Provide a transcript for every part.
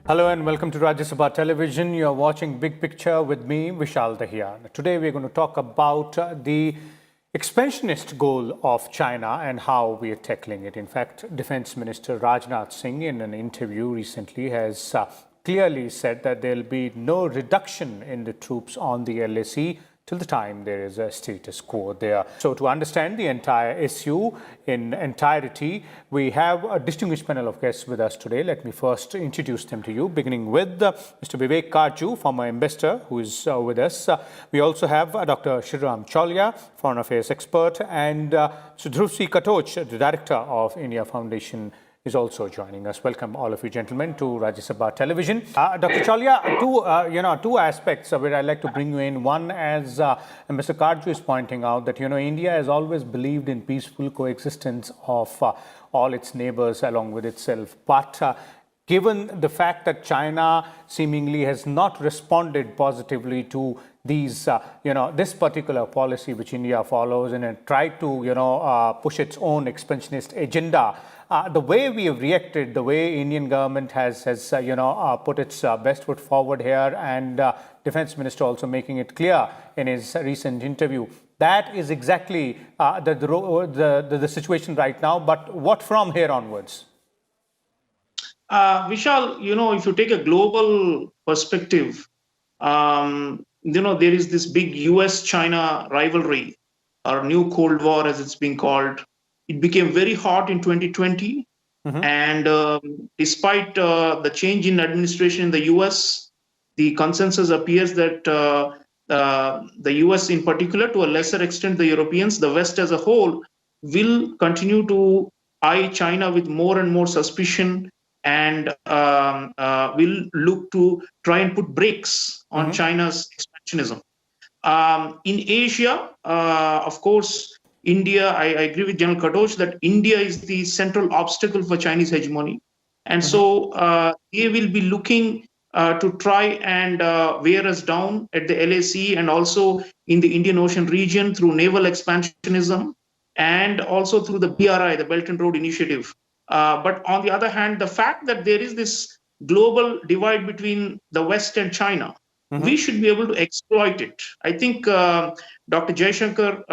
Hello and welcome to Rajya Sabha Television. You're watching Big Picture with me, Vishal Dahiya. Today we're going to talk about the expansionist goal of China and how we are tackling it. In fact, Defense Minister Rajnath Singh in an interview recently has clearly said that there will be no reduction in the troops on the LAC till the time there is a status quo there. So to understand the entire issue in entirety, we have a distinguished panel of guests with us today. Let me first introduce them to you, beginning with Mr. Vivek Karju, former investor, who is with us. We also have Dr. Sreeram Chaulia, foreign affairs expert, and Dhruv Katoch, the director of India Foundation, is also joining us. Welcome all of you gentlemen to Rajya Sabha Television. Dr. Chaulia, two aspects where I'd like to bring you in. One, as Mr. Karju is pointing out, that India has always believed in peaceful coexistence of all its neighbors along with itself. But given the fact that China seemingly has not responded positively to these, this particular policy which India follows and tried to, push its own expansionist agenda, the way we have reacted, the way Indian government has put its best foot forward here, and Defense Minister also making it clear in his recent interview, that is exactly the situation right now. But what from here onwards? Vishal, if you take a global perspective, there is this big US-China rivalry, or new Cold War as it's being called. It became very hot in 2020. And despite the change in administration in the US, the consensus appears that the US in particular, to a lesser extent the Europeans, the West as a whole, will continue to eye China with more and more suspicion, and will look to try and put brakes on China's expansionism. In Asia, of course, India, I agree with General Katoch that India is the central obstacle for Chinese hegemony. And so they will be looking to try and wear us down at the LAC and also in the Indian Ocean region through naval expansionism and also through the BRI, the Belt and Road Initiative. But on the other hand, the fact that there is this global divide between the West and China, we should be able to exploit it. I think Dr. Jaishankar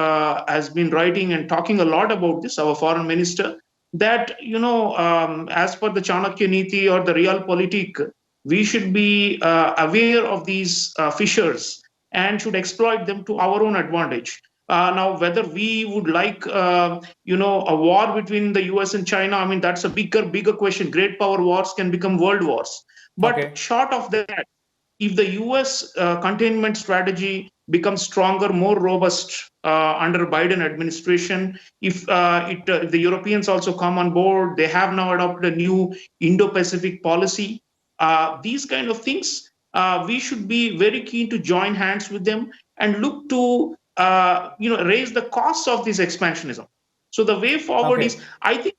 has been writing and talking a lot about this, our foreign minister, that, as per the Chanakya Niti or the Realpolitik, we should be aware of these fissures and should exploit them to our own advantage. Now, whether we would like, a war between the US and China, I mean, that's a bigger question. Great power wars can become world wars. But short of that, if the US containment strategy becomes stronger, more robust under Biden administration, if the Europeans also come on board, they have now adopted a new Indo-Pacific policy. These kind of things, we should be very keen to join hands with them and look to raise the costs of this expansionism. So the way forward is, I think,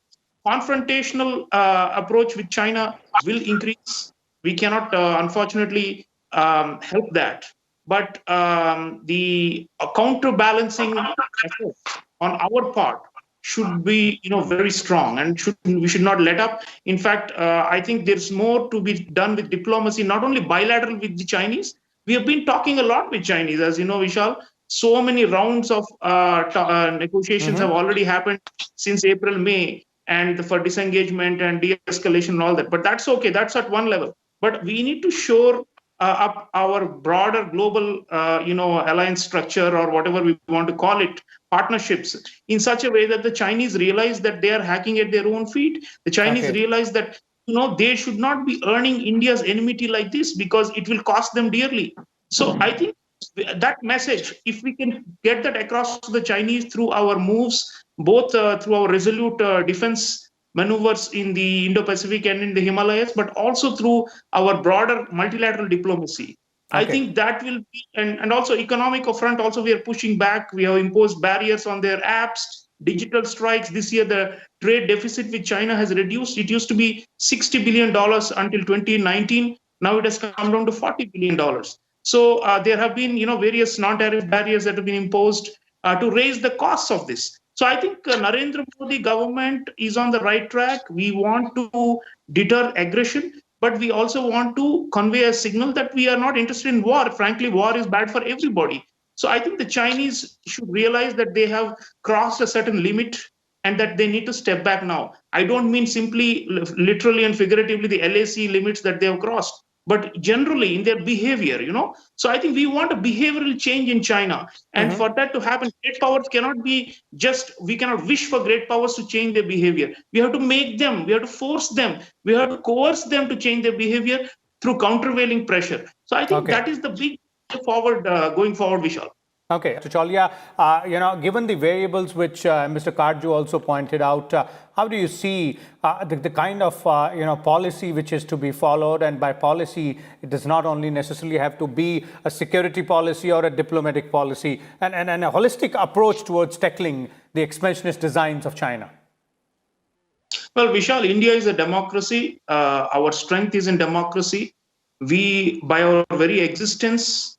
confrontational approach with China will increase. We cannot, unfortunately, help that. But the counterbalancing effort on our part should be, very strong, and we should not let up. In fact, I think there's more to be done with diplomacy, not only bilateral with the Chinese. We have been talking a lot with Chinese, as you know, Vishal. So many rounds of negotiations have already happened since April, May, and for disengagement and de-escalation and all that. But that's okay. That's at one level. But we need to shore up our broader global, alliance structure, or whatever we want to call it, partnerships, in such a way that the Chinese realize that they are hacking at their own feet. The Chinese realize that, they should not be earning India's enmity like this, because it will cost them dearly. So I think that message, if we can get that across to the Chinese through our moves, both through our resolute defense maneuvers in the Indo-Pacific and in the Himalayas, but also through our broader multilateral diplomacy, I think that will be, and also economic front also, we are pushing back. We have imposed barriers on their apps, digital strikes. This year, the trade deficit with China has reduced. It used to be $60 billion until 2019. Now it has come down to $40 billion. So there have been, various non-tariff barriers that have been imposed to raise the costs of this. So I think Narendra Modi government is on the right track. We want to deter aggression, but we also want to convey a signal that we are not interested in war. Frankly, war is bad for everybody. So I think the Chinese should realize that they have crossed a certain limit and that they need to step back now. I don't mean simply literally and figuratively the LAC limits that they have crossed, but generally in their behavior. So I think we want a behavioral change in China. And for that to happen, great powers cannot be just, we cannot wish for great powers to change their behavior. We have to make them, we have to force them, we have to coerce them to change their behavior through countervailing pressure. So I think that is the big forward going forward, Vishal. Okay, Mr. Chaulia, given the variables which Mr. Karju also pointed out, how do you see the kind of policy which is to be followed? And by policy, it does not only necessarily have to be a security policy or a diplomatic policy, and a holistic approach towards tackling the expansionist designs of China. Well, Vishal, India is a democracy. Our strength is in democracy. We, by our very existence,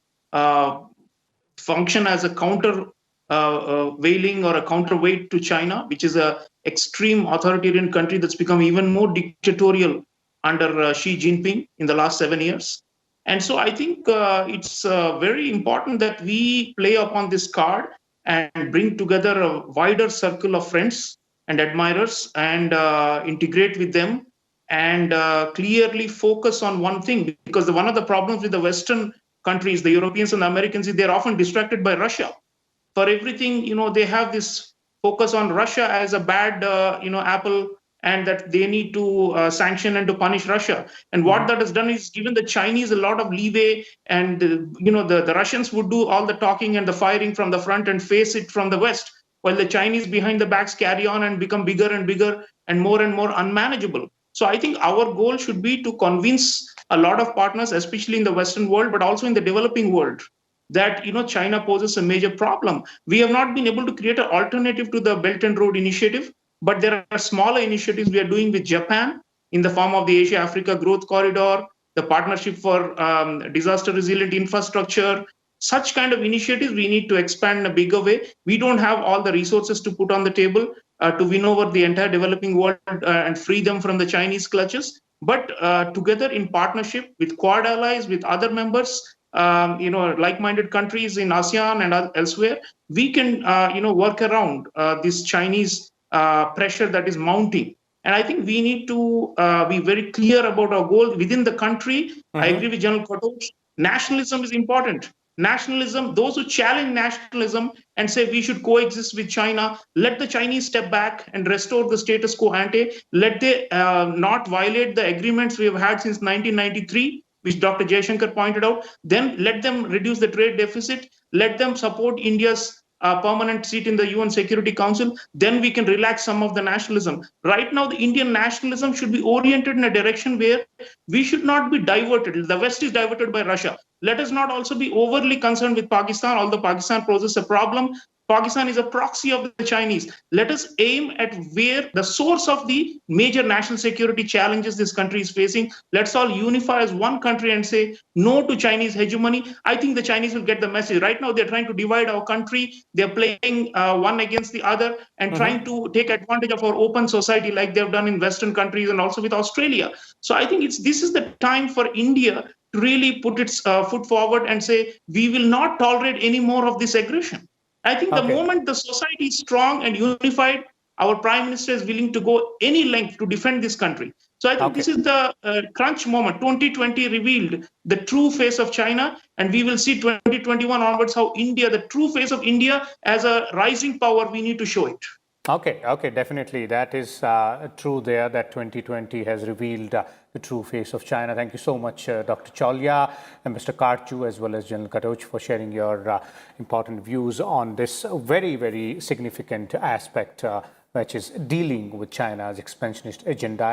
function as a countervailing or a counterweight to China, which is an extreme authoritarian country that's become even more dictatorial under Xi Jinping in the last 7 years. And so I think it's very important that we play upon this card and bring together a wider circle of friends and admirers and integrate with them and clearly focus on one thing. Because one of the problems with the Western countries, the Europeans and the Americans, they're often distracted by Russia. For everything, they have this focus on Russia as a bad, apple, and that they need to sanction and to punish Russia. And what that has done is given the Chinese a lot of leeway, and the Russians would do all the talking and the firing from the front and face it from the West, while the Chinese behind the backs carry on and become bigger and bigger and more unmanageable. So I think our goal should be to convince a lot of partners, especially in the Western world, but also in the developing world, that China poses a major problem. We have not been able to create an alternative to the Belt and Road Initiative, but there are smaller initiatives we are doing with Japan in the form of the Asia-Africa Growth Corridor, the Partnership for Disaster Resilient Infrastructure. Such kind of initiatives we need to expand in a bigger way. We don't have all the resources to put on the table to win over the entire developing world and free them from the Chinese clutches. But together in partnership with Quad allies, with other members, like-minded countries in ASEAN and elsewhere, we can, work around this Chinese pressure that is mounting. And I think we need to be very clear about our goal within the country. I agree with General Kotouch. Nationalism is important. Nationalism, those who challenge nationalism and say we should coexist with China, let the Chinese step back and restore the status quo ante. Let they not violate the agreements we have had since 1993, which Dr. Jaishankar pointed out. Then let them reduce the trade deficit. Let them support India's permanent seat in the UN Security Council. Then we can relax some of the nationalism. Right now, the Indian nationalism should be oriented in a direction where we should not be diverted. The West is diverted by Russia. Let us not also be overly concerned with Pakistan, although Pakistan poses a problem. Pakistan is a proxy of the Chinese. Let us aim at where the source of the major national security challenges this country is facing. Let's all unify as one country and say no to Chinese hegemony. I think the Chinese will get the message. Right now, they're trying to divide our country. They're playing one against the other and trying to take advantage of our open society like they've done in Western countries and also with Australia. So I think this is the time for India to really put its foot forward and say, we will not tolerate any more of this aggression. I think the moment the society is strong and unified, our Prime Minister is willing to go any length to defend this country. So I think this is the crunch moment. 2020 revealed the true face of China, and we will see 2021 onwards how India, the true face of India as a rising power, we need to show it. Okay, definitely. That is true there, that 2020 has revealed the true face of China. Thank you so much, Dr. Chaulia and Mr. Karchu, as well as General Kotouch, for sharing your important views on this very, very significant aspect, which is dealing with China's expansionist agenda.